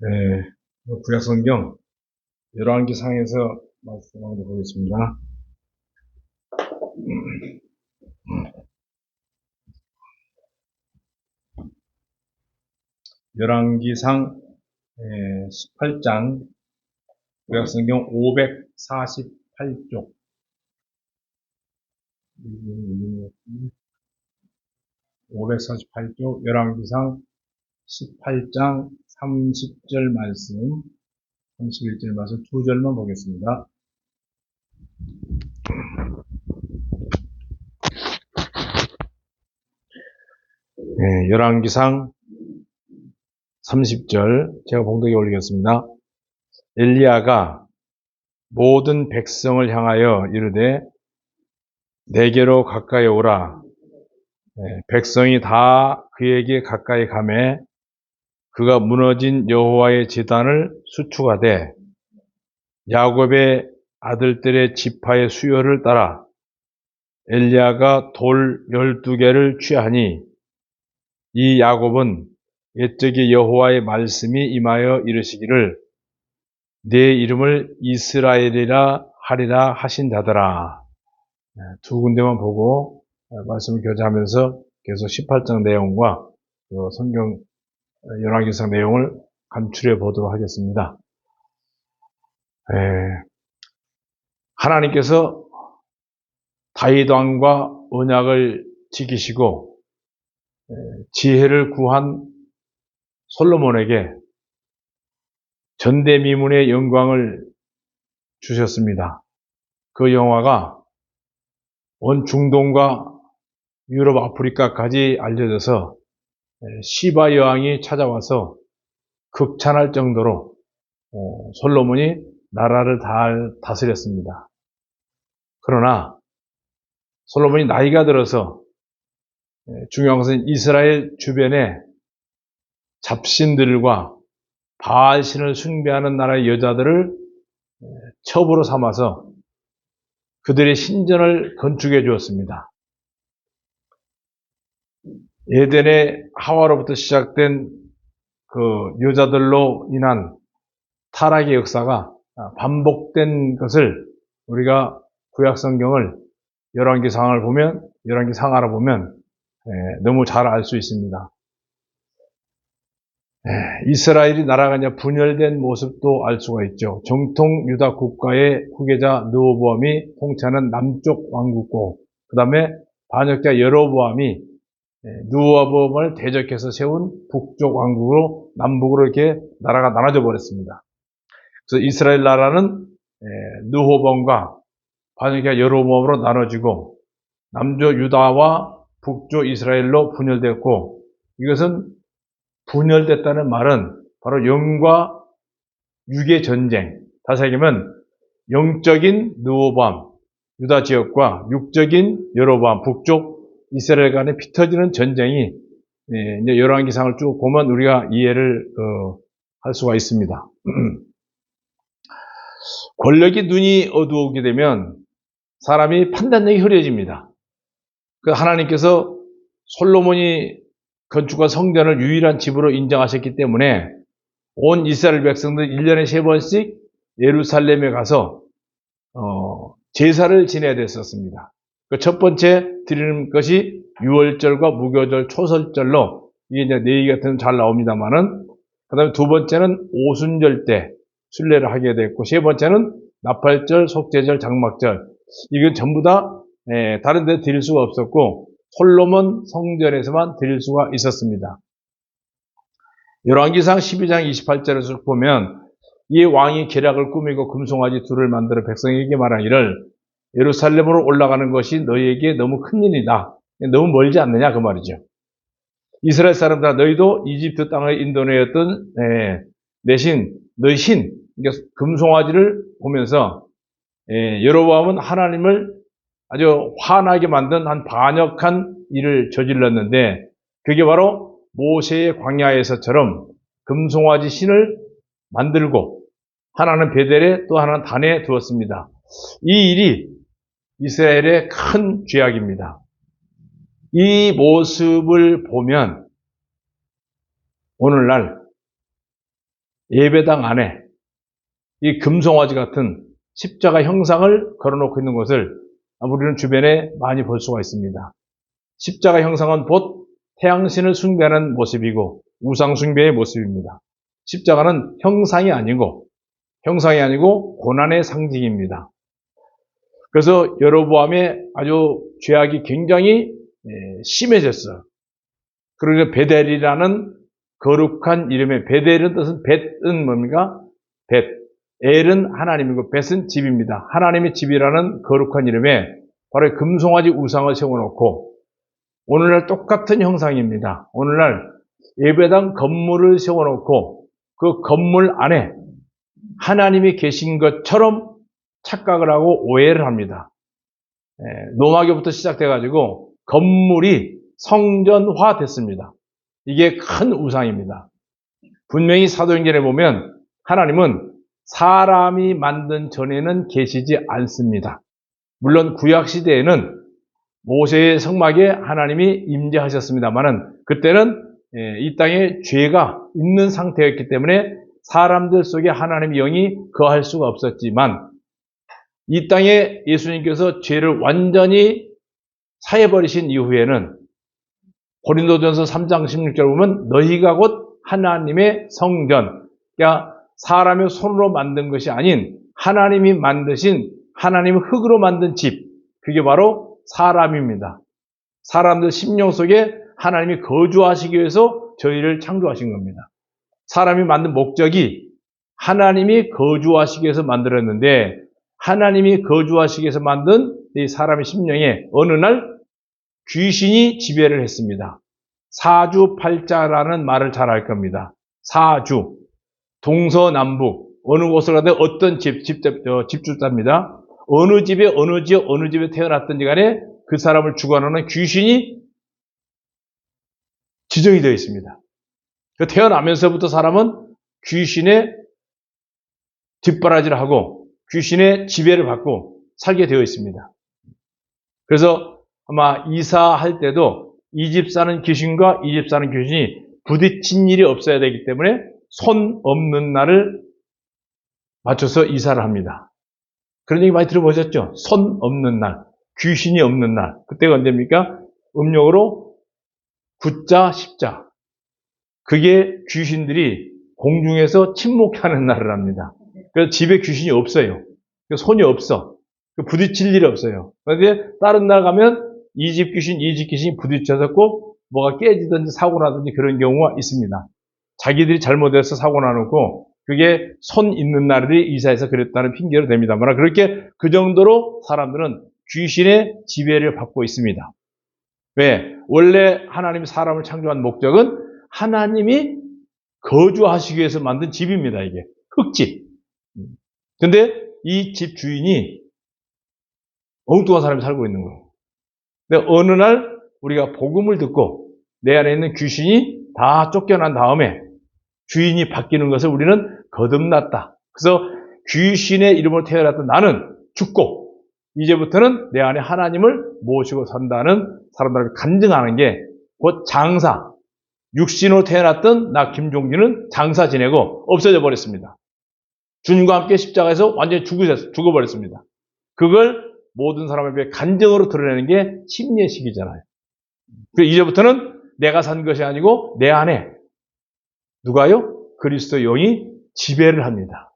네, 구약성경 열왕기상에서 말씀하도록 보겠습니다. 열왕기상 18장 구약성경 548쪽 548쪽 열왕기상 18장 30절 말씀 31절 말씀 두 절만 보겠습니다. 열왕기상 30절 제가 봉독에 올리겠습니다. 엘리야가 모든 백성을 향하여 이르되 내게로 가까이 오라. 백성이 다 그에게 가까이 가매 그가 무너진 여호와의 제단을 수축하되 야곱의 아들들의 지파의 수요를 따라 엘리야가 돌 12개를 취하니 이 야곱은 옛적에 여호와의 말씀이 임하여 이르시기를 내 이름을 이스라엘이라 하리라 하신 자더라. 두 군데만 보고 말씀을 교제하면서 계속 18장 내용과 성경 열왕기상 내용을 간추려 보도록 하겠습니다. 하나님께서 다윗 왕과 언약을 지키시고 지혜를 구한 솔로몬에게 전대미문의 영광을 주셨습니다. 그 영화가 온 중동과 유럽, 아프리카까지 알려져서 시바 여왕이 찾아와서 극찬할 정도로 솔로몬이 나라를 잘 다스렸습니다. 그러나 솔로몬이 나이가 들어서 중요한 것은 이스라엘 주변에 잡신들과 바알신을 숭배하는 나라의 여자들을 첩으로 삼아서 그들의 신전을 건축해 주었습니다. 에덴의 하와로부터 시작된 그 여자들로 인한 타락의 역사가 반복된 것을 우리가 구약성경을 열왕기상을 보면, 열왕기상하를 보면 너무 잘 알 수 있습니다. 이스라엘이 나라가 이제 분열된 모습도 알 수가 있죠. 정통 유다 국가의 후계자 르호보암이 통치하는 남쪽 왕국고, 그 다음에 반역자 여로보암이 르호보암을 대적해서 세운 북쪽 왕국으로 남북으로 이렇게 나라가 나눠져 버렸습니다. 그래서 이스라엘 나라는 르호보암과 반역자 여로보암으로 나눠지고 남쪽 유다와 북쪽 이스라엘로 분열됐고, 이것은 분열됐다는 말은 바로 영과 육의 전쟁, 다시 얘기하면 영적인 르호보암 유다 지역과 육적인 여로보암 북쪽 이스라엘 간에 피터지는 전쟁이 이제 열왕기상을 쭉 보면 우리가 이해를 할 수가 있습니다. 권력이 눈이 어두우게 되면 사람이 판단력이 흐려집니다. 그 하나님께서 솔로몬이 건축한 성전을 유일한 집으로 인정하셨기 때문에 온 이스라엘 백성들 1년에 3번씩 예루살렘에 가서 제사를 지내야 됐었습니다. 그 첫 번째 드리는 것이 유월절과 무교절, 초설절로 이게 이제 내일 같은 잘 나옵니다만은, 그다음에 두 번째는 오순절 때 순례를 하게 됐고, 세 번째는 나팔절, 속죄절, 장막절, 이건 전부 다 다른 데 드릴 수가 없었고 솔로몬 성전에서만 드릴 수가 있었습니다. 열왕기상 12장 28절에서 보면 이 왕이 계략을 꾸미고 금송아지 둘을 만들어 백성에게 말하기를 예루살렘으로 올라가는 것이 너희에게 너무 큰 일이다. 너무 멀지 않느냐 그 말이죠. 이스라엘 사람들아 너희도 이집트 땅을 인도내었던 내 신, 너희 신, 그러니까 금송아지를 보면서 여로보암은 하나님을 아주 화나게 만든 한 반역한 일을 저질렀는데, 그게 바로 모세의 광야에서처럼 금송아지 신을 만들고 하나는 베델에 또 하나는 단에 두었습니다. 이 일이 이스라엘의 큰 죄악입니다. 이 모습을 보면 오늘날 예배당 안에 이 금송아지 같은 십자가 형상을 걸어놓고 있는 것을 우리는 주변에 많이 볼 수가 있습니다. 십자가 형상은 곧 태양신을 숭배하는 모습이고 우상 숭배의 모습입니다. 십자가는 형상이 아니고 고난의 상징입니다. 그래서 여로보암의 아주 죄악이 굉장히 심해졌어요. 그리고 베델이라는 거룩한 이름의 베델은 뜻은 벳은 뭡니까? 벳. 엘은 하나님이고 벳은 집입니다. 하나님의 집이라는 거룩한 이름에 바로 금송아지 우상을 세워놓고 오늘날 똑같은 형상입니다. 오늘날 예배당 건물을 세워놓고 그 건물 안에 하나님이 계신 것처럼 착각을 하고 오해를 합니다. 노마교부터 시작돼가지고 건물이 성전화 됐습니다. 이게 큰 우상입니다. 분명히 사도행전에 보면 하나님은 사람이 만든 전에는 계시지 않습니다. 물론 구약시대에는 모세의 성막에 하나님이 임재하셨습니다만은 그때는 이 땅에 죄가 있는 상태였기 때문에 사람들 속에 하나님의 영이 거할 수가 없었지만 이 땅에 예수님께서 죄를 완전히 사해버리신 이후에는 고린도전서 3장 16절 보면 너희가 곧 하나님의 성전, 그러니까 사람의 손으로 만든 것이 아닌 하나님이 만드신 하나님의 흙으로 만든 집, 그게 바로 사람입니다. 사람들 심령 속에 하나님이 거주하시기 위해서 저희를 창조하신 겁니다. 사람이 만든 목적이 하나님이 거주하시기 위해서 만들었는데 하나님이 거주하시기 위해서 만든 이 사람의 심령에 어느 날 귀신이 지배를 했습니다. 사주팔자라는 말을 잘 알 겁니다. 사주, 동서남북, 어느 곳을 가든 어떤 집주자입니다. 어느 집에 어느 지역 어느 집에 태어났든지 간에 그 사람을 주관하는 귀신이 지정이 되어 있습니다. 태어나면서부터 사람은 귀신의 뒷바라지를 하고 귀신의 지배를 받고 살게 되어 있습니다. 그래서 아마 이사할 때도 이 집 사는 귀신과 이 집 사는 귀신이 부딪힌 일이 없어야 되기 때문에 손 없는 날을 맞춰서 이사를 합니다. 그런 얘기 많이 들어보셨죠? 손 없는 날, 귀신이 없는 날. 그때가 언제입니까? 음력으로 9자, 10자. 그게 귀신들이 공중에서 침묵하는 날을 합니다. 그래서 집에 귀신이 없어요. 손이 없어. 부딪힐 일이 없어요. 그런데 다른 날 가면 이 집 귀신, 이 집 귀신이 부딪혀서 꼭 뭐가 깨지든지 사고 나든지 그런 경우가 있습니다. 자기들이 잘못해서 사고 나놓고 그게 손 있는 날이 이사해서 그랬다는 핑계로 됩니다만 그렇게 그 정도로 사람들은 귀신의 지배를 받고 있습니다. 왜? 원래 하나님이 사람을 창조한 목적은 하나님이 거주하시기 위해서 만든 집입니다. 이게 흙집. 근데 이 집 주인이 엉뚱한 사람이 살고 있는 거예요. 근데 어느 날 우리가 복음을 듣고 내 안에 있는 귀신이 다 쫓겨난 다음에 주인이 바뀌는 것을 우리는 거듭났다. 그래서 귀신의 이름으로 태어났던 나는 죽고 이제부터는 내 안에 하나님을 모시고 산다는 사람들을 간증하는 게 곧 장사. 육신으로 태어났던 나 김종규는 장사 지내고 없어져 버렸습니다. 주님과 함께 십자가에서 완전히 죽어버렸습니다. 그걸 모든 사람에게 간증으로 드러내는 게 침례식이잖아요. 이제부터는 내가 산 것이 아니고 내 안에 누가요? 그리스도의 영이 지배를 합니다.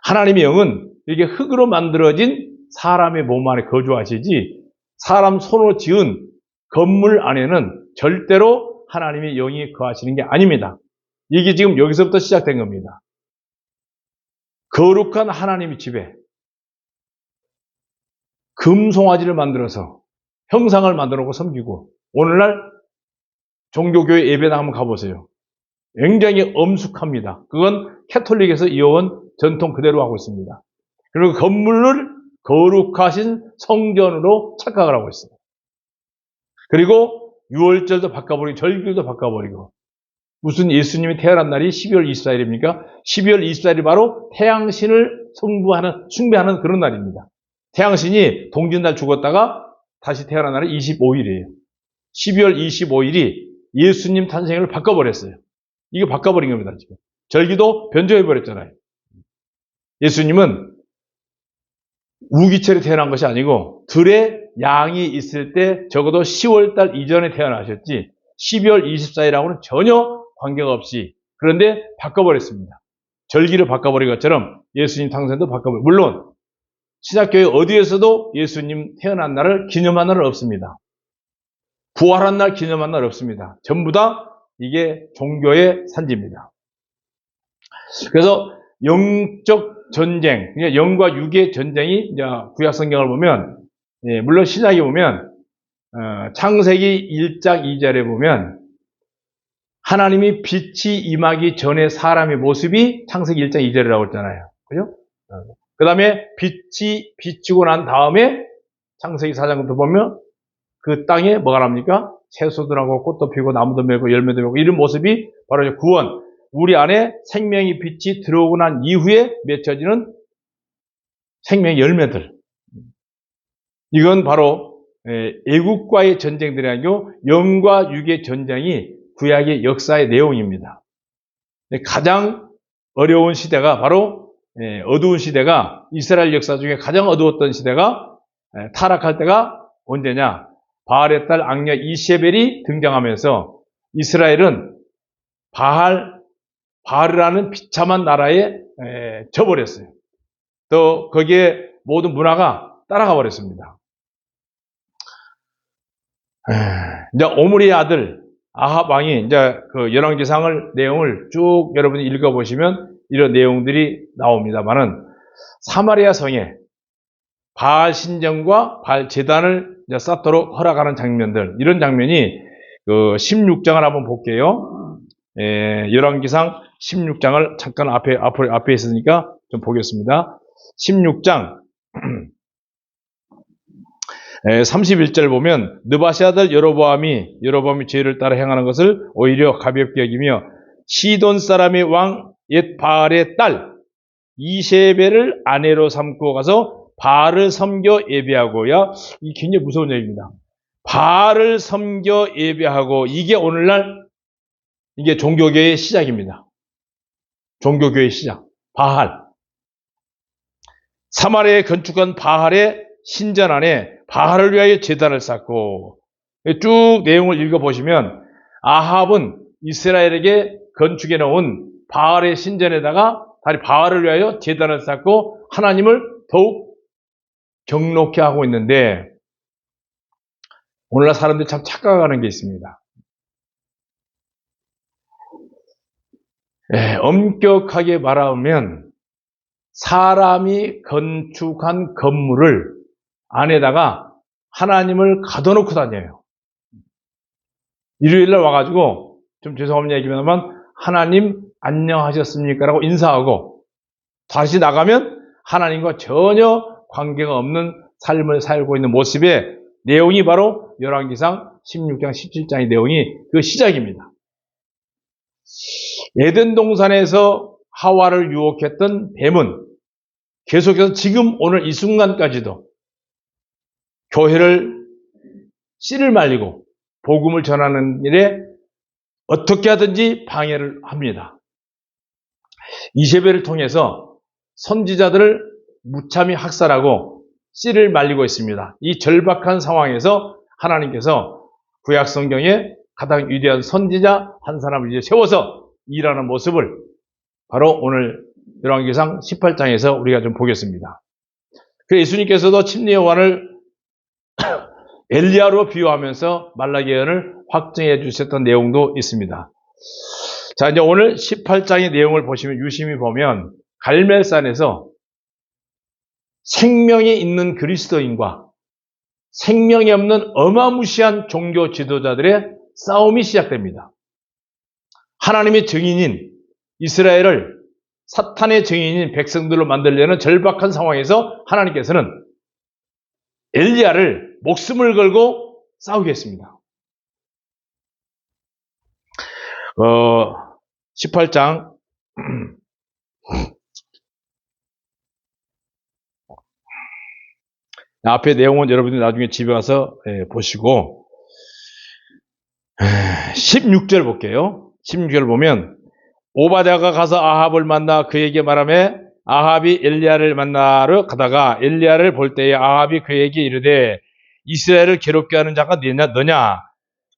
하나님의 영은 이게 흙으로 만들어진 사람의 몸 안에 거주하시지 사람 손으로 지은 건물 안에는 절대로 하나님의 영이 거하시는 게 아닙니다. 이게 지금 여기서부터 시작된 겁니다. 거룩한 하나님의 집에 금송아지를 만들어서 형상을 만들어 놓고 섬기고 오늘날 종교교회 예배당 한번 가보세요. 굉장히 엄숙합니다. 그건 캐톨릭에서 이어온 전통 그대로 하고 있습니다. 그리고 건물을 거룩하신 성전으로 착각을 하고 있어요. 그리고 유월절도 바꿔버리고 절기도 바꿔버리고 무슨 예수님이 태어난 날이 12월 24일입니까? 12월 24일이 바로 태양신을 숭배하는 그런 날입니다. 태양신이 동짓날 죽었다가 다시 태어난 날은 25일이에요. 12월 25일이 예수님 탄생을 바꿔버렸어요. 이거 바꿔버린 겁니다, 지금. 절기도 변조해버렸잖아요. 예수님은 우기철에 태어난 것이 아니고 들에 양이 있을 때 적어도 10월달 이전에 태어나셨지 12월 24일하고는 전혀 관계가 없이 그런데 바꿔버렸습니다. 절기를 바꿔버린 것처럼 예수님 탄생도 바꿔버렸습니다. 물론 신약교회 어디에서도 예수님 태어난 날을 기념한 날은 없습니다. 부활한 날 기념한 날 없습니다. 전부 다 이게 종교의 산지입니다. 그래서 영적 전쟁, 영과 육의 전쟁이 이제 구약 성경을 보면, 물론 신약에 보면 창세기 1장 2절에 보면 하나님이 빛이 임하기 전에 사람의 모습이 창세기 1장 2절이라고 했잖아요. 그죠? 그 다음에 빛이 비추고 난 다음에 창세기 4장부터 보면 그 땅에 뭐가 납니까? 채소들하고 꽃도 피고 나무도 메고 열매도 메고 이런 모습이 바로 구원. 우리 안에 생명의 빛이 들어오고 난 이후에 맺혀지는 생명의 열매들. 이건 바로 애국과의 전쟁들이 아니고 영과 육의 전쟁이 구약의 역사의 내용입니다. 가장 어려운 시대가 바로 어두운 시대가 이스라엘 역사 중에 가장 어두웠던 시대가 타락할 때가 언제냐? 바알의 딸 악녀 이세벨이 등장하면서 이스라엘은 바알이라는 비참한 나라에 져버렸어요. 또 거기에 모든 문화가 따라가 버렸습니다. 이제 오므리의 아들 아합 왕이 이제 그 열왕기상을 내용을 쭉 여러분이 읽어보시면 이런 내용들이 나옵니다만은 사마리아 성에 바알 신전과 바알 제단을 쌓도록 허락하는 장면들, 이런 장면이 그 16장을 한번 볼게요. 열왕기상 16장을 잠깐 앞에 있으니까 좀 보겠습니다. 16장 31절 보면 느바시 아들 여로보암이 죄를 따라 행하는 것을 오히려 가볍게 여기며 시돈 사람의 왕 옛 바알의 딸 이세벨을 아내로 삼고 가서 바알을 섬겨 예배하고야. 이 굉장히 무서운 얘기입니다. 바알을 섬겨 예배하고 이게 오늘날 이게 종교교의 시작입니다. 종교교의 시작. 바알. 사마리아에 건축한 바알의 신전 안에 바알을 위하여 제단을 쌓고 쭉 내용을 읽어보시면 아합은 이스라엘에게 건축해 놓은 바알의 신전에다가 바알을 위하여 제단을 쌓고 하나님을 더욱 경록케 하고 있는데 오늘날 사람들이 참 착각하는 게 있습니다. 엄격하게 말하면 사람이 건축한 건물을 안에다가 하나님을 가둬놓고 다녀요. 일요일날 와가지고 좀 죄송합니다 얘기하면 하나님 안녕하셨습니까? 라고 인사하고 다시 나가면 하나님과 전혀 관계가 없는 삶을 살고 있는 모습의 내용이 바로 열왕기상 16장 17장의 내용이 그 시작입니다. 에덴 동산에서 하와를 유혹했던 뱀은 계속해서 지금 오늘 이 순간까지도 교회를 씨를 말리고 복음을 전하는 일에 어떻게 하든지 방해를 합니다. 이세벨을 통해서 선지자들을 무참히 학살하고 씨를 말리고 있습니다. 이 절박한 상황에서 하나님께서 구약 성경에 가장 위대한 선지자 한 사람을 이제 세워서 일하는 모습을 바로 오늘 열왕기상 18장에서 우리가 좀 보겠습니다. 그 예수님께서도 침례 요한을 엘리야로 비유하면서 말라기 예언을 확증해 주셨던 내용도 있습니다. 자, 이제 오늘 18장의 내용을 보시면 유심히 보면 갈멜산에서 생명이 있는 그리스도인과 생명이 없는 어마무시한 종교 지도자들의 싸움이 시작됩니다. 하나님의 증인인 이스라엘을 사탄의 증인인 백성들로 만들려는 절박한 상황에서 하나님께서는 엘리야를 목숨을 걸고 싸우게 했습니다. 18장 앞에 내용은 여러분들이 나중에 집에 가서 보시고 16절 볼게요. 16절 보면 오바댜가 가서 아합을 만나 그에게 말하며 아합이 엘리야를 만나러 가다가 엘리야를 볼 때에 아합이 그에게 이르되 이스라엘을 괴롭게 하는 자가 너냐?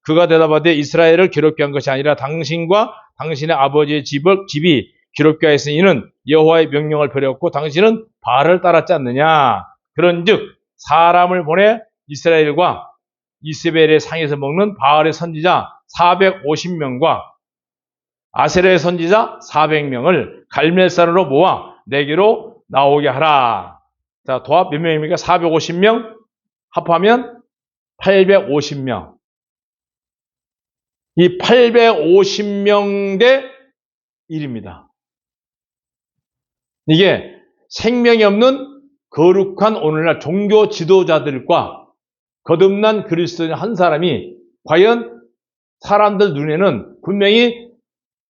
그가 대답하되 이스라엘을 괴롭게 한 것이 아니라 당신과 당신의 아버지의 집이 괴롭게 하였으니 이는 여호와의 명령을 버렸고 당신은 바알을 따랐지 않느냐? 그런즉 사람을 보내 이스라엘과 이스벨의 상에서 먹는 바알의 선지자 450명과 아세라의 선지자 400명을 갈멜산으로 모아 내게로 나오게 하라. 자, 도합 몇 명입니까? 450명 합하면 850명. 이 850명 대 1입니다. 이게 생명이 없는 거룩한 오늘날 종교 지도자들과 거듭난 그리스도인 한 사람이 과연 사람들 눈에는 분명히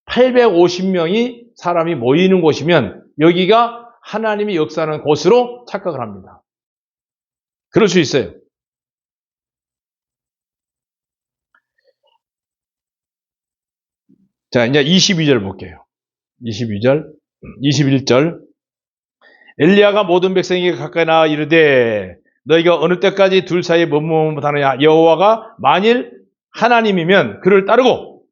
850명이 사람이 모이는 곳이면 여기가 하나님이 역사하는 곳으로 착각을 합니다. 그럴 수 있어요. 자, 이제 22절 볼게요. 22절, 21절. 엘리야가 모든 백성에게 가까이 나아 이르되 너희가 어느 때까지 둘 사이에 머뭇머뭇하느냐? 여호와가 만일 하나님이면 그를 따르고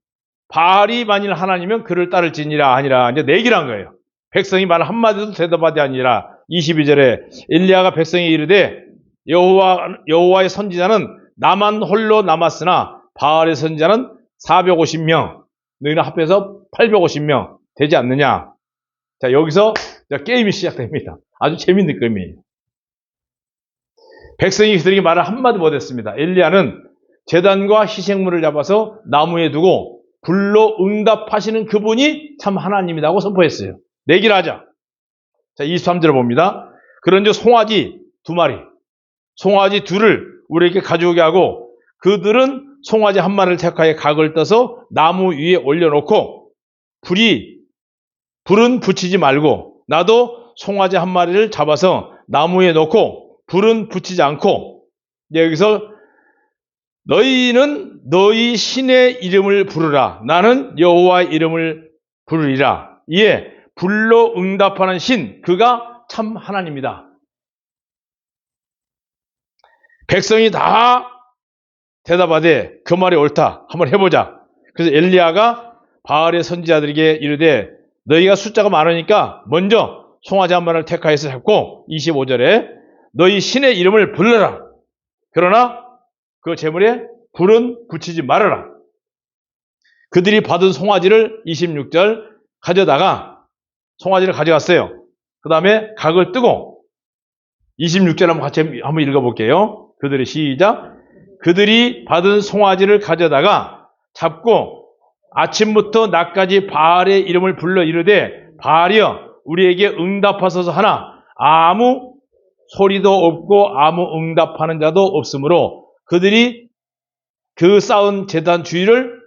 바알이 만일 하나님이면 그를 따를지니라 하니라. 이제 내기란 거예요. 백성이 말 한마디도 대답하지 아니라 22절에 엘리야가 백성에 이르되 여호와의 선지자는 나만 홀로 남았으나 바알의 선지자는 450명 너희는 합해서 850명 되지 않느냐. 자, 여기서 게임이 시작됩니다. 아주 재밌는 게임이에요. 백성이 그들에게 말을 한마디 못했습니다. 엘리야는 제단과 희생물을 잡아서 나무에 두고 불로 응답하시는 그분이 참 하나님이라고 선포했어요. 내기를 하자. 자, 23절을 봅니다. 그런즉 송아지 2마리, 송아지 2를 우리에게 가져오게 하고 그들은 송아지 1마리를 택하여 각을 떠서 나무 위에 올려놓고 불은 붙이지 말고 나도 송아지 1마리를 잡아서 나무에 놓고 불은 붙이지 않고 여기서 너희는 너희 신의 이름을 부르라. 나는 여호와의 이름을 부르리라. 이에 불로 응답하는 신 그가 참 하나님이다. 백성이 다 대답하되 그 말이 옳다. 한번 해보자. 그래서 엘리야가 바알의 선지자들에게 이르되 너희가 숫자가 많으니까 먼저 송아지 1마리를 택하여서 잡고 25절에 너희 신의 이름을 불러라. 그러나 그 제물에 불은 붙이지 말아라. 그들이 받은 송아지를 26절 가져다가 송아지를 가져갔어요. 그 다음에 각을 뜨고 26절 한번 같이 한번 읽어볼게요. 그들이 시작. 그들이 받은 송아지를 가져다가 잡고 아침부터 낮까지 바알의 이름을 불러 이르되 바알이여 우리에게 응답하소서 하나 아무 소리도 없고 아무 응답하는 자도 없으므로 그들이 그 쌓은 제단 주위를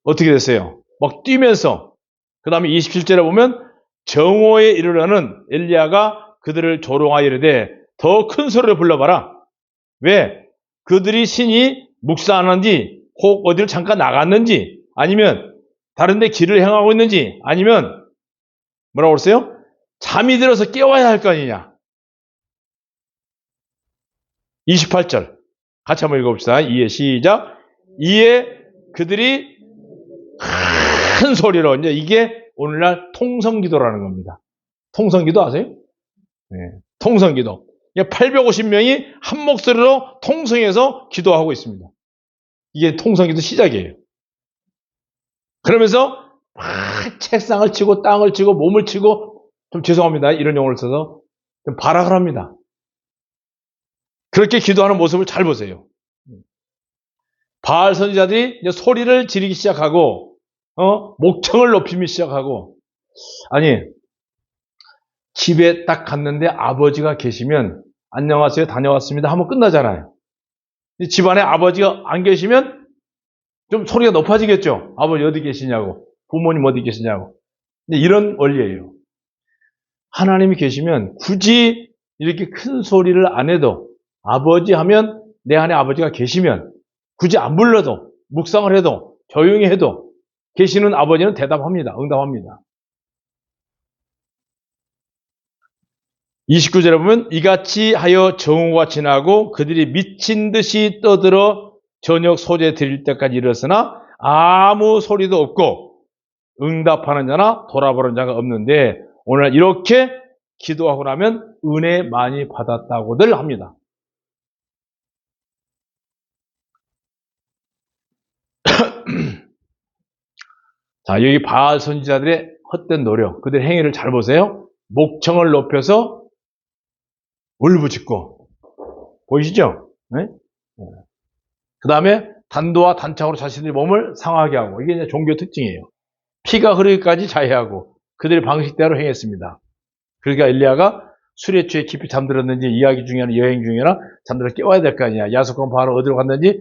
어떻게 됐어요? 막 뛰면서 그 다음에 27절에 보면 정오에 이르러는 엘리야가 그들을 조롱하여 이르되 더 큰 소리를 불러봐라. 왜? 그들이 신이 묵사하는지 혹 어디를 잠깐 나갔는지 아니면 다른 데 길을 행하고 있는지 아니면 뭐라고 그랬어요? 잠이 들어서 깨워야 할 거 아니냐. 28절 같이 한번 읽어봅시다. 이에 시작. 이에 그들이 큰 소리로 이제 이게 오늘날 통성기도라는 겁니다. 통성기도 아세요? 네, 통성기도. 850명이 한 목소리로 통성해서 기도하고 있습니다. 이게 통성기도 시작이에요. 그러면서 막 책상을 치고 땅을 치고 몸을 치고 좀 죄송합니다. 이런 용어를 써서 좀 발악을 합니다. 그렇게 기도하는 모습을 잘 보세요. 바알 선지자들이 이제 소리를 지르기 시작하고 목청을 높이기 시작하고 아니 집에 딱 갔는데 아버지가 계시면 안녕하세요 다녀왔습니다 하면 끝나잖아요. 집안에 아버지가 안 계시면 좀 소리가 높아지겠죠. 아버지 어디 계시냐고 부모님 어디 계시냐고 이런 원리예요. 하나님이 계시면 굳이 이렇게 큰 소리를 안 해도 아버지 하면 내 안에 아버지가 계시면 굳이 안 불러도 묵상을 해도 조용히 해도 계시는 아버지는 대답합니다. 응답합니다. 29절에 보면 이같이 하여 정오가 지나고 그들이 미친 듯이 떠들어 저녁 소재 드릴 때까지 이르렀으나 아무 소리도 없고 응답하는 자나 돌아보는 자가 없는데 오늘 이렇게 기도하고 나면 은혜 많이 받았다고들 합니다. 자, 여기 바알 선지자들의 헛된 노력, 그들의 행위를 잘 보세요. 목청을 높여서 울부짖고 보이시죠? 네? 그 다음에 단도와 단창으로 자신의 몸을 상하게 하고, 이게 이제 종교 특징이에요. 피가 흐르기까지 자해하고 그들의 방식대로 행했습니다. 그러니까 엘리야가 술에 취해 깊이 잠들었는지, 이야기 중이나 여행 중이나 잠들어 깨워야 될 거 아니야. 야속한 바로 어디로 갔는지,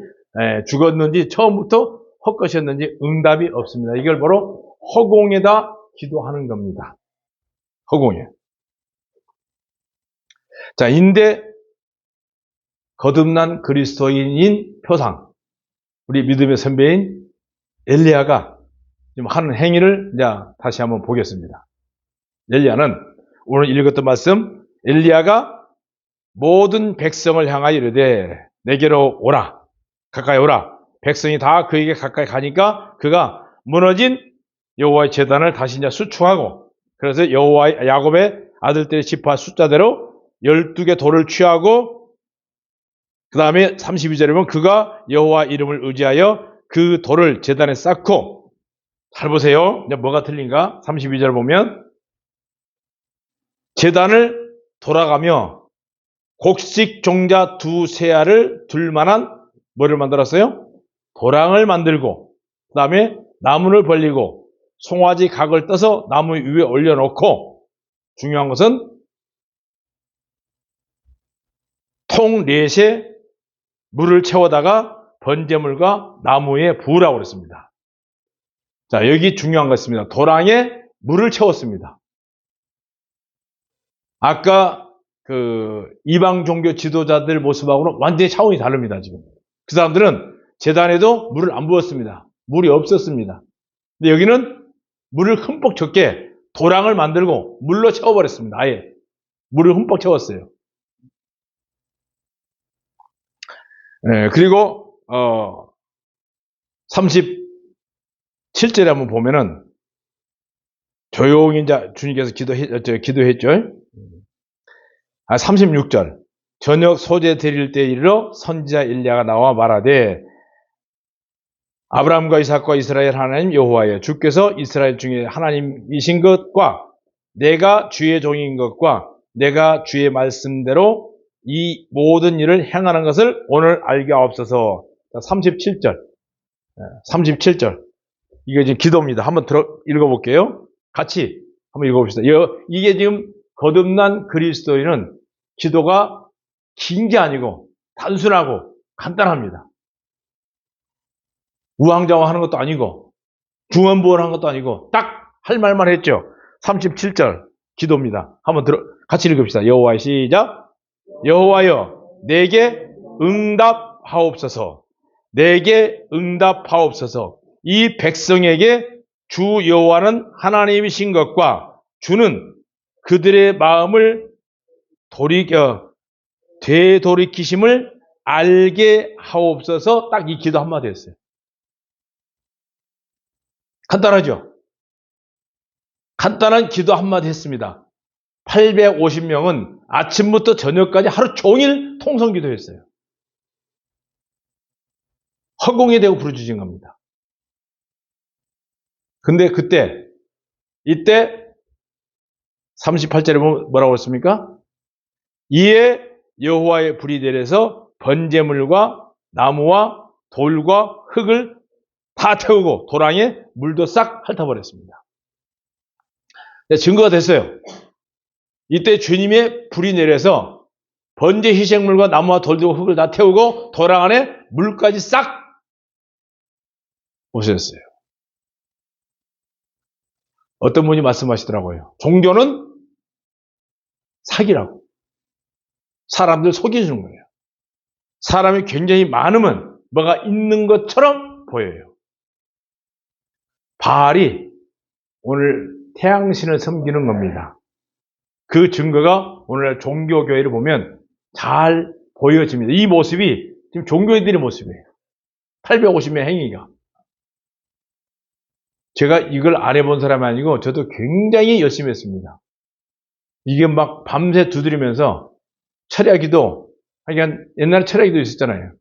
죽었는지, 처음부터 헛것이었는지 응답이 없습니다. 이걸 바로 허공에다 기도하는 겁니다. 허공에. 자, 인데 거듭난 그리스도인인 표상, 우리 믿음의 선배인 엘리야가 지금 하는 행위를 이제 다시 한번 보겠습니다. 엘리야는 오늘 읽었던 말씀, 엘리야가 모든 백성을 향하여 이르되 내게로 오라, 가까이 오라. 백성이 다 그에게 가까이 가니까 그가 무너진 여호와의 제단을 다시 이제 수축하고, 그래서 여호와의 야곱의 아들들의 지파 숫자대로 12개 돌을 취하고, 그 다음에 32절에 보면 그가 여호와 이름을 의지하여 그 돌을 제단에 쌓고, 잘 보세요. 이제 뭐가 틀린가? 32절 보면 제단을 돌아가며 곡식 종자 2세알을 둘 만한 뭐를 만들었어요? 도랑을 만들고, 그 다음에 나무를 벌리고 송아지 각을 떠서 나무 위에 올려놓고, 중요한 것은 통 넷에 물을 채워다가 번제물과 나무에 부으라고 그랬습니다. 자, 여기 중요한 거 있습니다. 도랑에 물을 채웠습니다. 아까 그 이방 종교 지도자들 모습하고는 완전히 차원이 다릅니다, 지금. 그 사람들은 제단에도 물을 안 부었습니다. 물이 없었습니다. 근데 여기는 물을 흠뻑 적게 도랑을 만들고 물로 채워버렸습니다. 아예. 물을 흠뻑 채웠어요. 그리고 37절에 한번 보면은 조용히 이제 주님께서 기도했죠. 36절. 저녁 소재 드릴 때 이르러 선지자 엘리야가 나와 말하되 아브라함과 이삭과 이스라엘 하나님 여호와여, 주께서 이스라엘 중에 하나님이신 것과 내가 주의 종인 것과 내가 주의 말씀대로 이 모든 일을 행하는 것을 오늘 알게 하옵소서. 37절. 37절. 이게 지금 기도입니다. 한번 읽어볼게요. 같이 한번 읽어봅시다. 이게 지금 거듭난 그리스도인은 기도가 긴 게 아니고 단순하고 간단합니다. 우왕좌왕하는 것도 아니고 중언부언하는 것도 아니고 딱 할 말만 했죠. 37절 기도입니다. 한번 같이 읽읍시다. 여호와의 시작. 여호와여, 내게 응답하옵소서. 내게 응답하옵소서. 이 백성에게 주 여호와는 하나님이신 것과 주는 그들의 마음을 되돌이키심을 알게 하옵소서. 딱 이 기도 한마디 했어요. 간단하죠? 간단한 기도 한마디 했습니다. 850명은 아침부터 저녁까지 하루 종일 통성기도 했어요. 허공에 대고 부르짖은 겁니다. 근데 이때 38절에 보면 뭐라고 했습니까? 이에 여호와의 불이 내려서 번제물과 나무와 돌과 흙을 다 태우고 도랑에 물도 싹 핥아버렸습니다. 증거가 됐어요. 이때 주님의 불이 내려서 번제 희생물과 나무와 돌과 흙을 다 태우고 도랑 안에 물까지 싹 오셨어요. 어떤 분이 말씀하시더라고요. 종교는 사기라고. 사람들 속여주는 거예요. 사람이 굉장히 많으면 뭐가 있는 것처럼 보여요. 바알이 오늘 태양신을 섬기는 겁니다. 그 증거가 오늘날 종교교회를 보면 잘 보여집니다. 이 모습이 지금 종교인들의 모습이에요. 850명 행위가. 제가 이걸 안 해본 사람이 아니고 저도 굉장히 열심히 했습니다. 이게 막 밤새 두드리면서 철야기도, 하여간 옛날에 철야기도 있었잖아요.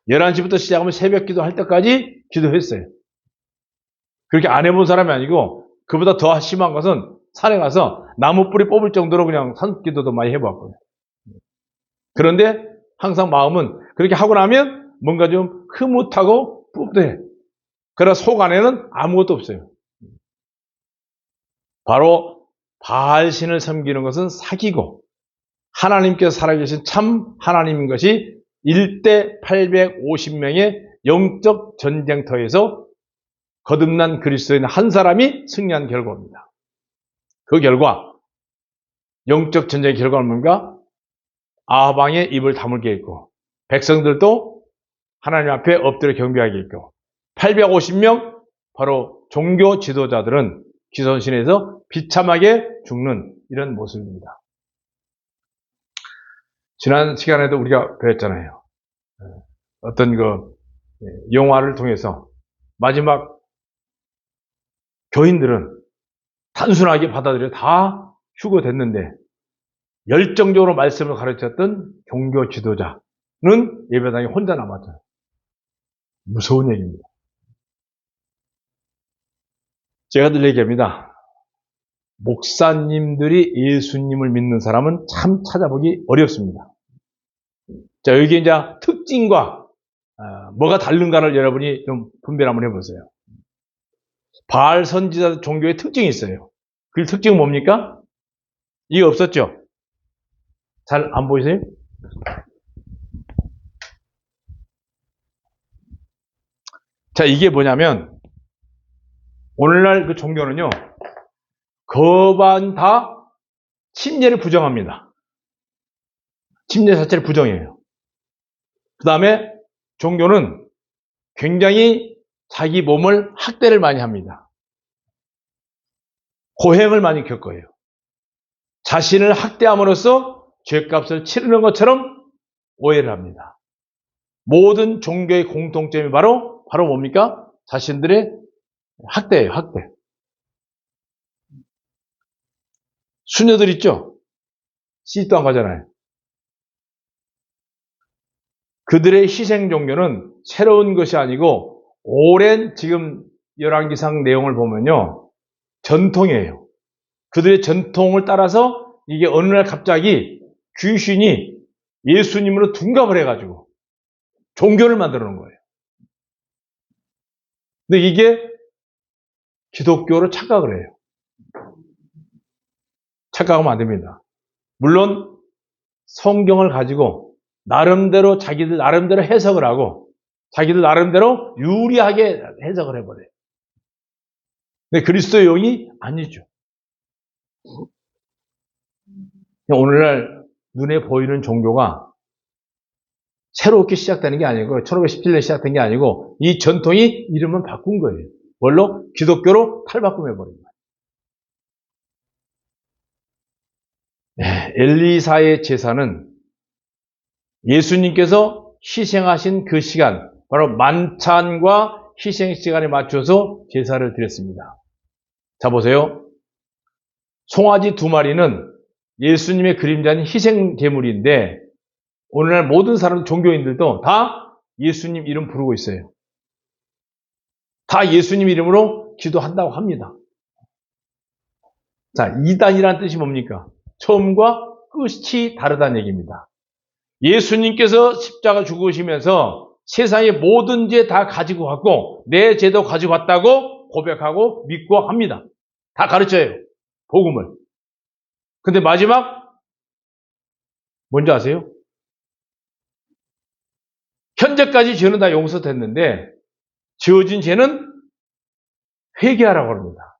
11시부터 시작하면 새벽 기도 할 때까지 기도했어요. 그렇게 안 해본 사람이 아니고 그보다 더 심한 것은 산에 가서 나무 뿌리 뽑을 정도로 그냥 산기도도 많이 해봤고요. 그런데 항상 마음은 그렇게 하고 나면 뭔가 좀 흐뭇하고 뿌듯해. 그러나 속 안에는 아무것도 없어요. 바로 바알신을 섬기는 것은 사기고 하나님께서 살아계신 참 하나님인 것이 1대 850명의 영적 전쟁터에서 거듭난 그리스도인 한 사람이 승리한 결과입니다. 그 결과 영적 전쟁의 결과는 뭔가? 아방의 입을 다물게 했고 백성들도 하나님 앞에 엎드려 경배하게 했고 850명 바로 종교 지도자들은 기선신에서 비참하게 죽는 이런 모습입니다. 지난 시간에도 우리가 배웠잖아요. 어떤 그 영화를 통해서 마지막 교인들은 단순하게 받아들여 다 휴거됐는데 열정적으로 말씀을 가르쳤던 종교 지도자는 예배당에 혼자 남았잖아요. 무서운 얘기입니다. 제가 늘 얘기합니다. 목사님들이 예수님을 믿는 사람은 참 찾아보기 어렵습니다. 자, 여기 이제 특징과 뭐가 다른가를 여러분이 좀 분별 한번 해보세요. 바알 선지자 종교의 특징이 있어요. 그 특징은 뭡니까? 이게 없었죠? 잘 안 보이세요? 자, 이게 뭐냐면 오늘날 그 종교는요, 거반 다 침례를 부정합니다. 침례 자체를 부정해요. 그 다음에 종교는 굉장히 자기 몸을 학대를 많이 합니다. 고행을 많이 겪어요. 자신을 학대함으로써 죄값을 치르는 것처럼 오해를 합니다. 모든 종교의 공통점이 바로 뭡니까? 자신들의 학대예요, 학대. 수녀들 있죠? 시집도 안 가잖아요. 그들의 희생 종교는 새로운 것이 아니고 오랜 지금 열왕기상 내용을 보면요. 전통이에요. 그들의 전통을 따라서 이게 어느 날 갑자기 귀신이 예수님으로 둔갑을 해가지고 종교를 만들어 놓은 거예요. 근데 이게 기독교로 착각을 해요. 착각하면 안 됩니다. 물론 성경을 가지고 나름대로 자기들 나름대로 해석을 하고 자기들 나름대로 유리하게 해석을 해버려요. 근데 그리스도의 영이 아니죠. 오늘날 눈에 보이는 종교가 새롭게 시작되는 게 아니고 1517년에 시작된 게 아니고 이 전통이 이름을 바꾼 거예요. 뭘로? 기독교로 탈바꿈해버린 거예요. 엘리사의 제사는 예수님께서 희생하신 그 시간, 바로 만찬과 희생 시간에 맞춰서 제사를 드렸습니다. 자, 보세요. 송아지 2마리는 예수님의 그림자인 희생 제물인데 오늘날 모든 사람, 종교인들도 다 예수님 이름 부르고 있어요. 다 예수님 이름으로 기도한다고 합니다. 자, 이단이라는 뜻이 뭡니까? 처음과 끝이 다르다는 얘기입니다. 예수님께서 십자가 죽으시면서 세상의 모든 죄 다 가지고 갔고 내 죄도 가지고 갔다고 고백하고 믿고 합니다. 다 가르쳐요. 복음을. 근데 마지막 뭔지 아세요? 현재까지 죄는 다 용서됐는데 지어진 죄는 회개하라고 합니다.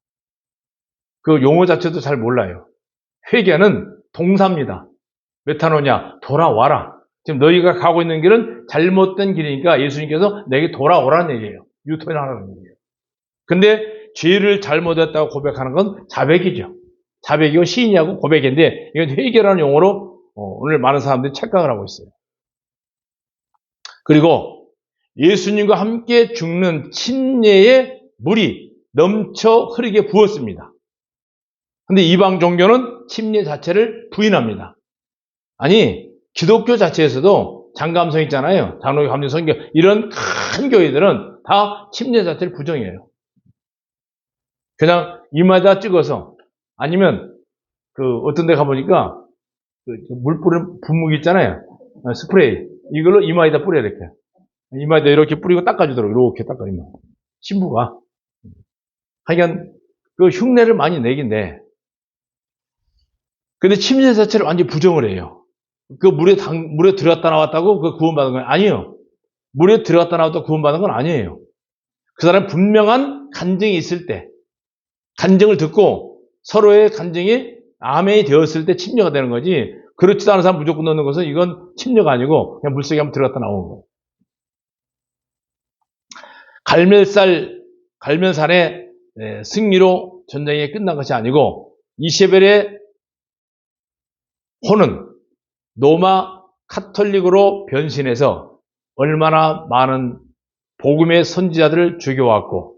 그 용어 자체도 잘 몰라요. 회개는 동사입니다. 메타노냐, 돌아와라. 지금 너희가 가고 있는 길은 잘못된 길이니까 예수님께서 내게 돌아오라는 얘기예요. 유턴하라는 얘기예요. 근데 죄를 잘못했다고 고백하는 건 자백이죠. 자백이고 시인이하고 고백인데 이건 회개라는 용어로 오늘 많은 사람들이 착각을 하고 있어요. 그리고 예수님과 함께 죽는 침례의 물이 넘쳐 흐르게 부었습니다. 근데 이방 종교는 침례 자체를 부인합니다. 아니, 기독교 자체에서도 장감성 있잖아요. 장로교, 감리교, 성교 이런 큰 교회들은 다 침례 자체를 부정해요. 그냥 이마에다 찍어서 아니면 어떤 데 가보니까 물 뿌리는 분무기 있잖아요. 스프레이. 이걸로 이마에다 뿌려 이렇게. 이마에다 이렇게 뿌리고 닦아주도록 이렇게 닦아 이마. 신부가. 하여간 흉내를 많이 내긴 내. 근데 침례 자체를 완전히 부정을 해요. 물에 들어갔다 나왔다고 구원받은 건 아니에요. 물에 들어갔다 나왔다고 구원받은 건 아니에요. 그 사람 분명한 간증이 있을 때, 간증을 듣고 서로의 간증이 아멘이 되었을 때 침례가 되는 거지, 그렇지도 않은 사람 무조건 넣는 것은 이건 침례가 아니고 그냥 물속에 한번 들어갔다 나오는 거예요. 갈멜산의 승리로 전쟁이 끝난 것이 아니고 이세벨의 혼은 로마 카톨릭으로 변신해서 얼마나 많은 복음의 선지자들을 죽여왔고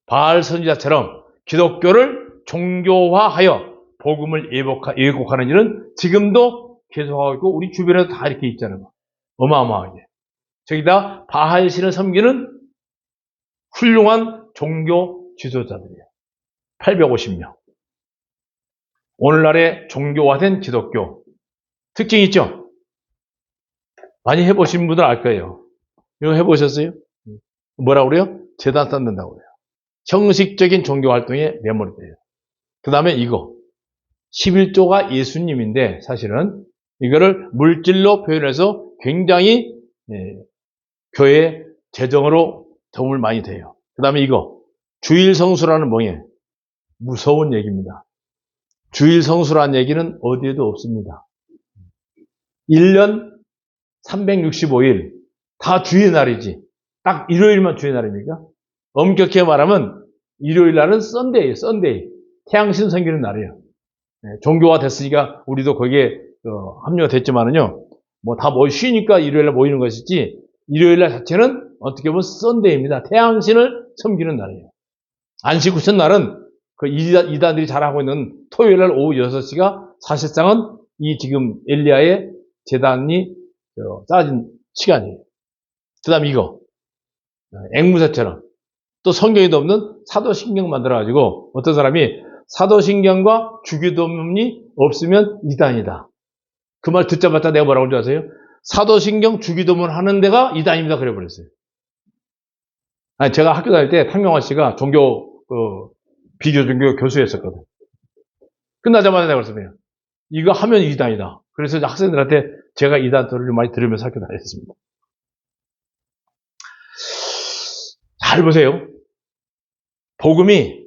바알 선지자처럼 기독교를 종교화하여 복음을 예곡하는 일은 지금도 계속하고 있고 우리 주변에도 다 이렇게 있잖아요. 어마어마하게. 저기다 바알 신을 섬기는 훌륭한 종교 지도자들이에요. 850명. 오늘날의 종교화된 기독교. 특징이 있죠? 많이 해보신 분들 알 거예요. 이거 해보셨어요? 뭐라고 그래요? 제단 쌓는다고 그래요. 형식적인 종교 활동에 매몰돼요. 그 다음에 이거. 11조가 예수님인데 사실은 이거를 물질로 표현해서 굉장히 교회 재정으로 도움을 많이 돼요. 그 다음에 이거. 주일성수라는 멍에. 무서운 얘기입니다. 주일성수라는 얘기는 어디에도 없습니다. 1년 365일 다 주의 날이지. 딱 일요일만 주의 날입니까? 엄격히 말하면 일요일 날은 썬데이예요. 썬데이. 태양신 섬기는 날이에요. 종교화 됐으니까 우리도 거기에 합류가 됐지만은요. 뭐 다 쉬니까 일요일 날 모이는 것이지 일요일 날 자체는 어떻게 보면 썬데이입니다. 태양신을 섬기는 날이에요. 안식 후천 날은 이단들이 잘하고 있는 토요일 날 오후 6시가 사실상은 이 지금 엘리야의 제단이 짜진 시간이에요. 그 다음에 이거. 앵무새처럼. 또 성경에도 없는 사도신경 만들어가지고 어떤 사람이 사도신경과 주기도문이 없으면 이단이다. 그 말 듣자마자 내가 뭐라고 그러지 아세요? 사도신경 주기도문 하는 데가 이단입니다. 그래 버렸어요. 아니, 제가 학교 다닐 때 탕명환 씨가 비교종교 교수였었거든. 끝나자마자 내가 그랬습니다. 이거 하면 이단이다. 그래서 학생들한테 제가 이단 소리를 많이 들으면서 학교 다녔습니다. 잘 보세요. 복음이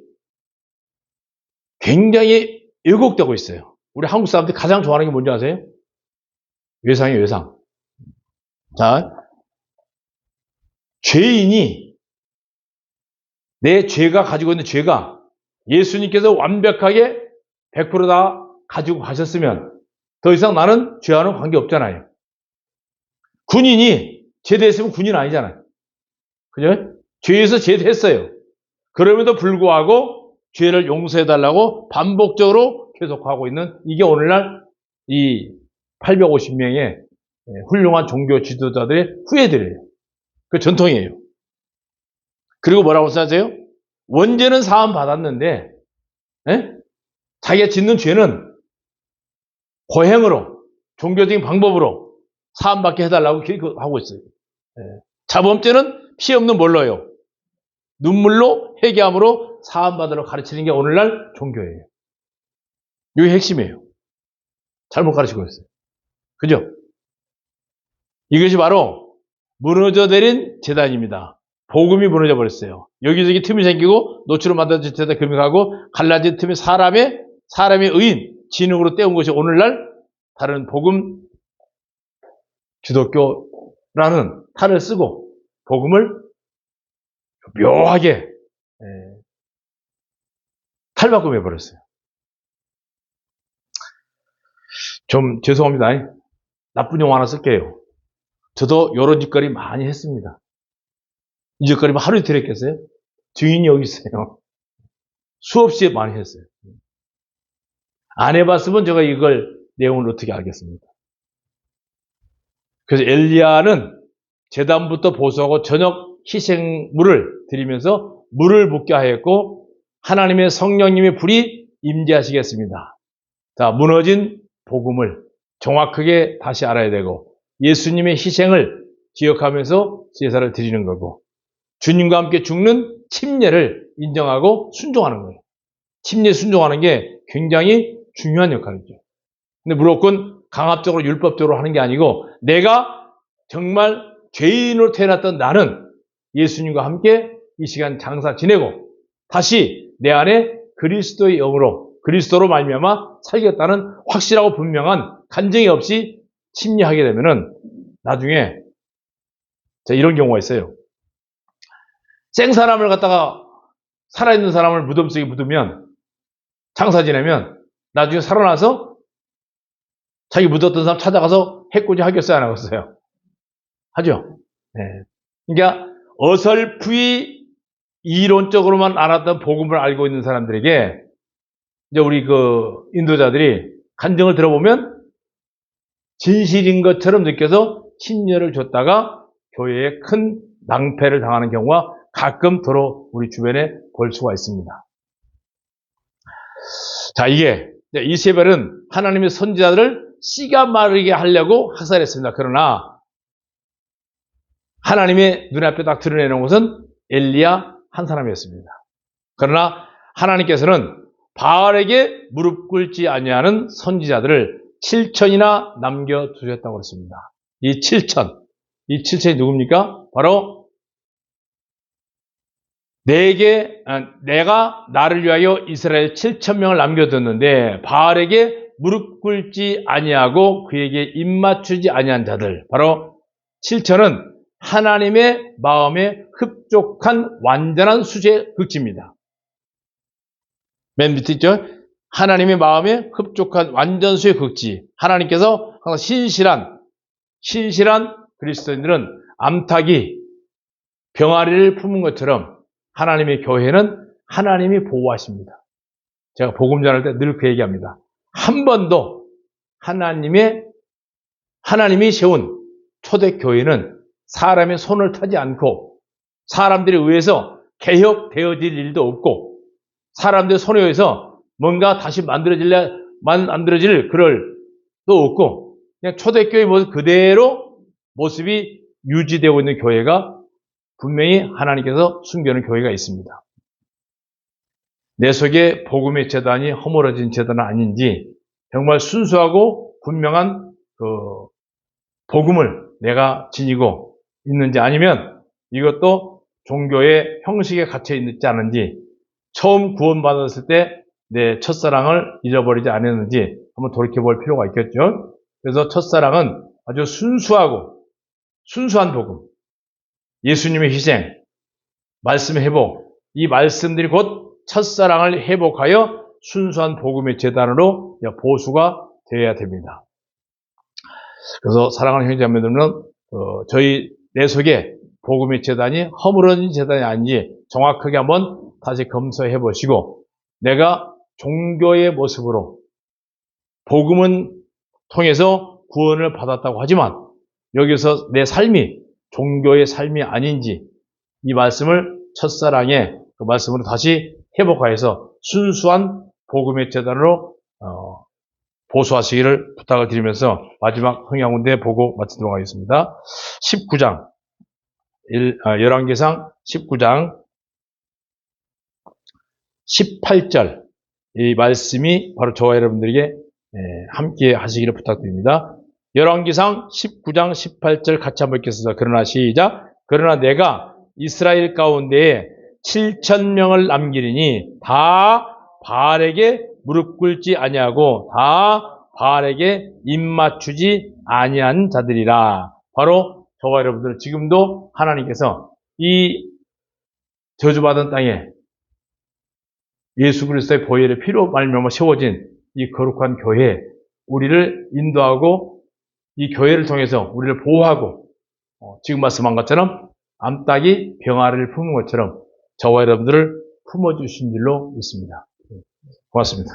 굉장히 왜곡되고 있어요. 우리 한국 사람들이 가장 좋아하는 게 뭔지 아세요? 외상이에요, 외상. 자, 죄인이 내 죄가 가지고 있는 죄가 예수님께서 완벽하게 100%다 가지고 가셨으면 더 이상 나는 죄와는 관계없잖아요. 군인이 제대했으면 군인 아니잖아요. 그죠? 죄에서 제대했어요. 그럼에도 불구하고 죄를 용서해달라고 반복적으로 계속하고 있는 이게 오늘날 이 850명의 훌륭한 종교 지도자들의 후예들이에요. 그 전통이에요. 그리고 뭐라고 써야돼요? 원죄는 사함 받았는데 자기가 짓는 죄는 고행으로 종교적인 방법으로 사함받게 해달라고 하고 있어요. 자범죄는 피 없는 뭘로요? 눈물로 회개함으로 사함받으러 가르치는 게 오늘날 종교예요. 이게 핵심이에요. 잘못 가르치고 있어요. 그죠? 이것이 바로 무너져 내린 재단입니다. 복음이 무너져 버렸어요. 여기저기 틈이 생기고 노출로 만들어진 재단 금익하고 갈라진 틈이 사람의 의인, 진흙으로 때운 것이 오늘날 다른 복음 기독교라는 탈을 쓰고 복음을 묘하게 탈바꿈해버렸어요. 좀 죄송합니다. 나쁜 용어 하나 쓸게요. 저도 이런 짓거리 많이 했습니다. 이 짓거리면 하루 이틀 했겠어요? 증인이 여기 있어요. 수없이 많이 했어요. 안 해봤으면 제가 이걸 내용을 어떻게 알겠습니까? 그래서 엘리야는 제단부터 보수하고 저녁 희생물을 드리면서 물을 붓게 하였고 하나님의 성령님의 불이 임재하시겠습니다. 자, 무너진 복음을 정확하게 다시 알아야 되고 예수님의 희생을 기억하면서 제사를 드리는 거고 주님과 함께 죽는 침례를 인정하고 순종하는 거예요. 침례 순종하는 게 굉장히 중요한 역할이죠. 근데 무조건 강압적으로 율법적으로 하는 게 아니고 내가 정말 죄인으로 태어났던 나는 예수님과 함께 이 시간 장사 지내고 다시 내 안에 그리스도의 영으로 그리스도로 말미암아 살겠다는 확실하고 분명한 간증이 없이 침례하게 되면은 나중에 이런 경우가 있어요. 생 사람을 갖다가 살아있는 사람을 무덤 속에 묻으면 장사 지내면 나중에 살아나서 자기 묻었던 사람 찾아가서 해코지 하겠어요? 안 하겠어요? 하죠. 네. 그러니까 어설프이 이론적으로만 알았던 복음을 알고 있는 사람들에게 이제 우리 인도자들이 간증을 들어보면 진실인 것처럼 느껴서 침례를 줬다가 교회에 큰 낭패를 당하는 경우가 가끔 더러 우리 주변에 볼 수가 있습니다. 자, 이세벨은 하나님의 선지자들을 씨가 마르게 하려고 학살했습니다. 그러나 하나님의 눈앞에 딱 드러내는 것은 엘리야 한 사람이었습니다. 그러나 하나님께서는 바알에게 무릎 꿇지 아니하는 선지자들을 7천이나 남겨두셨다고 했습니다. 이 7천이 누굽니까? 바로 내가 나를 위하여 이스라엘 7,000명을 남겨뒀는데 바알에게 무릎 꿇지 아니하고 그에게 입맞추지 아니한 자들, 바로 7천은 하나님의 마음에 흡족한 완전한 수제 극지입니다. 맨 밑에 있죠? 하나님의 마음에 흡족한 완전수의 극지. 하나님께서 항상 신실한 그리스도인들은 암탉이 병아리를 품은 것처럼 하나님의 교회는 하나님이 보호하십니다. 제가 복음 전할 때 늘 그 얘기합니다. 한 번도 하나님이 세운 초대교회는 사람의 손을 타지 않고 사람들에 의해서 개혁되어질 일도 없고 사람들의 손에 의해서 뭔가 다시 만들어질 그럴 도 없고 그냥 초대교회 모습 그대로 모습이 유지되고 있는 교회가 분명히 하나님께서 숨겨놓은 교회가 있습니다. 내 속에 복음의 재단이 허물어진 재단은 아닌지 정말 순수하고 분명한 복음을 내가 지니고 있는지 아니면 이것도 종교의 형식에 갇혀 있지 않은지 처음 구원받았을 때 내 첫사랑을 잊어버리지 않았는지 한번 돌이켜볼 필요가 있겠죠. 그래서 첫사랑은 아주 순수한 복음, 예수님의 희생, 말씀의 회복, 이 말씀들이 곧 첫사랑을 회복하여 순수한 복음의 재단으로 보수가 되어야 됩니다. 그래서 사랑하는 형제자매들은 내 속에 복음의 재단이 허물어진 재단이 아닌지 정확하게 한번 다시 검토해 보시고 내가 종교의 모습으로 복음은 통해서 구원을 받았다고 하지만 여기서 내 삶이 종교의 삶이 아닌지 이 말씀을 첫사랑의 그 말씀으로 다시 회복하여서 순수한 복음의 재단으로 보수하시기를 부탁을 드리면서 마지막 흥양운대 보고 마치도록 하겠습니다. 19장 열왕기상 19장 18절 이 말씀이 바로 저와 여러분들에게 함께 하시기를 부탁드립니다. 열왕기상 19장 18절 같이 한번 읽겠습니다. 그러나 시작. 그러나 내가 이스라엘 가운데에 7,000명을 남기리니 다 바알에게 무릎 꿇지 아니하고 다 바알에게 입맞추지 아니한 자들이라. 바로 저와 여러분들 지금도 하나님께서 이 저주받은 땅에 예수 그리스도의 보혈의 피로 말미암아 세워진 이 거룩한 교회, 우리를 인도하고 이 교회를 통해서 우리를 보호하고 지금 말씀한 것처럼 암탉이 병아리를 품은 것처럼 저와 여러분들을 품어주신 줄로 믿습니다. 고맙습니다.